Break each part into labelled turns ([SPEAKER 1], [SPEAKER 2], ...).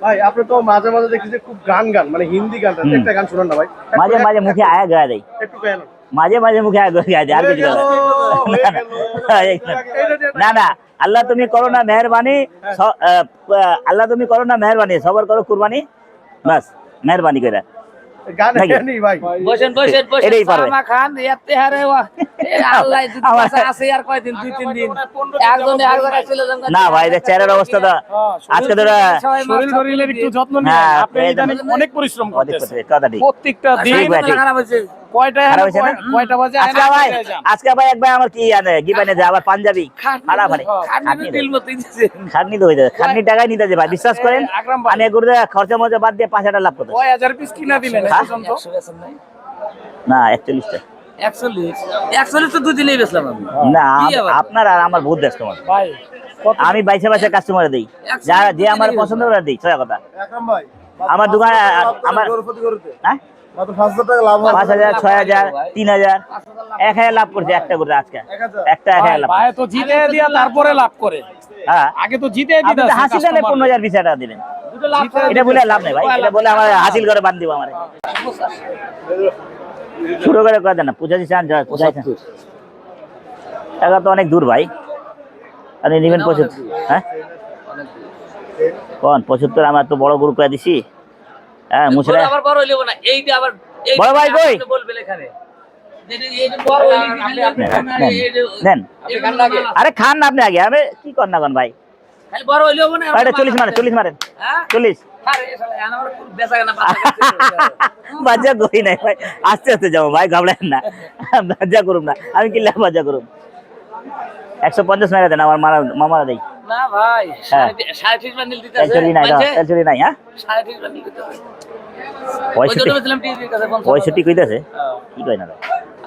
[SPEAKER 1] ভাই আপনি তো মাঝে মাঝে দেখি যে খুব গান মানে হিন্দি গান একটা গান শুনুন না ভাই
[SPEAKER 2] মাঝে মাঝে মুখে আয়া গায়া দেয়
[SPEAKER 1] একটু গান
[SPEAKER 2] মাঝে মাঝে মুখে আয়া গায়া দেয় আর কিছু না না আল্লাহ তুমি করো না মেহরবানি আল্লাহ তুমি করো না মেহরবানি সবার করো কুরবানি বাস মেহরবানি করে
[SPEAKER 1] গান নেই ভাই
[SPEAKER 3] বসেন বসেন বসেন
[SPEAKER 2] এটাই পারবে
[SPEAKER 3] সালমা খান ইফতেহারে আল্লাহ যদি বাঁচা আছে আর কয়দিন 2-3 দিন একজন এক জায়গায় চলে যান
[SPEAKER 2] না ভাই এদের চেহারার অবস্থা তো আজকে তো
[SPEAKER 4] শরীর শরীরের একটু যত্ন নিন আপনি জানেন অনেক পরিশ্রম করতেছেন প্রত্যেকটা দিন
[SPEAKER 3] খারাপ হয়েছে
[SPEAKER 4] কয়টা বাজে
[SPEAKER 2] আজকে ভাই একবার আমার কি জানে গিবানে যে আবার পাঞ্জাবি খারাপ হয় খাটনি তো হয়ে যাবে খাটনি টাকায় নিতে যাবে ভাই বিশ্বাস করেন আমি এগুলো খরচা মজা বাদ দিয়ে 5,000 লাভ করতে
[SPEAKER 4] 1000 পিস কিনা দিলেন
[SPEAKER 2] না 41টা
[SPEAKER 3] 41 তো দুদিনেই বেচলাম আমি
[SPEAKER 2] না আপনার আর আমার বহুত ব্যস্ত
[SPEAKER 4] ভাই
[SPEAKER 2] আমি বাইসে বাইসে কাস্টমারে দেই যা যে আমার পছন্দ করে দেই ছয় কথা
[SPEAKER 1] একরাম ভাই
[SPEAKER 2] আমার দোকানে আমার হ্যাঁ
[SPEAKER 1] মাত্র 5,000 টাকা লাভ
[SPEAKER 2] 5,000 6,000 3,000 1,000 লাভ করছে একটা করে আজকে একটা 1,000 লাভ
[SPEAKER 4] ভাই তো জিতে দিয়া তারপরে লাভ করে
[SPEAKER 2] হ্যাঁ
[SPEAKER 4] আগে তো জিতে
[SPEAKER 2] আপনি তো হাসিল দেন 15,000 20 টাকা দিলেন এটা বলে লাভ নেই ভাই এটা বলে আমার হাসিল করে বান্ধ দিব আমারে শুরু করে দেন না 85 চান যায় 75 টাকা তো অনেক দূর ভাই আপনি নেবেন 75 হ্যাঁ কোন 75 আমার তো বড় গরু করে দিছি হ্যাঁ মুছরা
[SPEAKER 3] আবার বড় হইলো না এইটা আবার
[SPEAKER 2] বড় ভাই কই
[SPEAKER 3] বলবেন এখানে এইটা বড়
[SPEAKER 2] নেন আরে খান না আপনি আগে আমি কি কর না কোন ভাই
[SPEAKER 3] খালি বড় হইলো না
[SPEAKER 2] আরে 40 মারেন
[SPEAKER 3] হ্যাঁ
[SPEAKER 2] 40
[SPEAKER 3] আরে শালা আমার খুব বেচা কেনা
[SPEAKER 2] বাজা কই নাই ভাই আস্তে আস্তে যাও ভাই ঘাবড়েন না বাজা করুম না আমি কি লাভ বাজা করুম 150 মেরে দেন আমার মামারা দেই
[SPEAKER 3] না ভাই 30 বান্ডিল দিতে আছে
[SPEAKER 2] তেলচুরি নাই হ্যাঁ
[SPEAKER 3] 30 বান্ডিল দিতে হবে
[SPEAKER 2] 65 কইতাছে কি কই না ভাই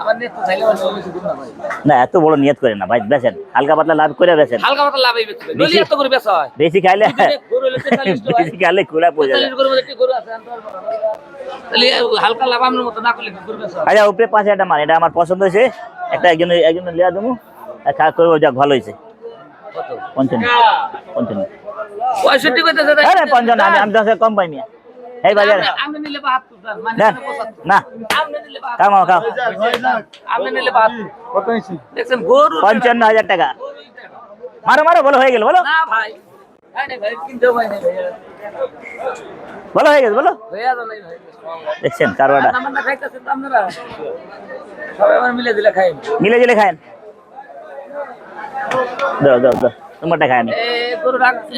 [SPEAKER 3] আমার নেট তো চাইলে আর কিছু দিন না ভাই
[SPEAKER 2] না এত বড় নিয়ত করেন না ভাই বেচেন হালকা পাতলা লাভ করে বেচেন
[SPEAKER 3] হালকা পাতলা লাভই বেচবে ডলি এত করে বেচা হয়
[SPEAKER 2] বেশি খাইলে
[SPEAKER 3] গরু হলে 43 টাকা
[SPEAKER 2] বেশি খাইলে খোলা পড়ে যাবে
[SPEAKER 3] 40 গরু মধ্যে কি গরু আছে তাহলে হালকা লাভ আমার মত না করলে গরু বেচা
[SPEAKER 2] আচ্ছা উপরে 5,000 টাকা মান এটা আমার পছন্দ হয়েছে একটা একজন লিয়া দেবো খা করবো যাক ভালো হয়েছে
[SPEAKER 3] কত
[SPEAKER 2] 55
[SPEAKER 3] 65 কইতাছে
[SPEAKER 2] আরে 55 আমি 10 কম পাই মিয়া এই বাজার
[SPEAKER 3] আমি নিলে 72 মানে
[SPEAKER 2] না
[SPEAKER 3] 75
[SPEAKER 2] না
[SPEAKER 3] আমি নিলে 72
[SPEAKER 2] কামাও খাও
[SPEAKER 3] আমি নিলে 72
[SPEAKER 1] কত হইছে
[SPEAKER 3] দেখছেন গরু
[SPEAKER 2] 55,000 টাকা মারো মারো বলো হয়ে গেল বলো
[SPEAKER 3] না ভাই ভাই কিনতে ভাই নাই ভাই
[SPEAKER 2] বলো হয়ে গেছে বলো
[SPEAKER 3] ভাইয়া তো নাই ভাই
[SPEAKER 2] দেখছেন কারবাটা
[SPEAKER 3] আমার না খাইতাছেন তো আপনারা সবাই আমার মিলে দিলে খাই
[SPEAKER 2] মিলে জিলে খায়েন দাও তোমারটা খায় না
[SPEAKER 3] এ গরু রাখছি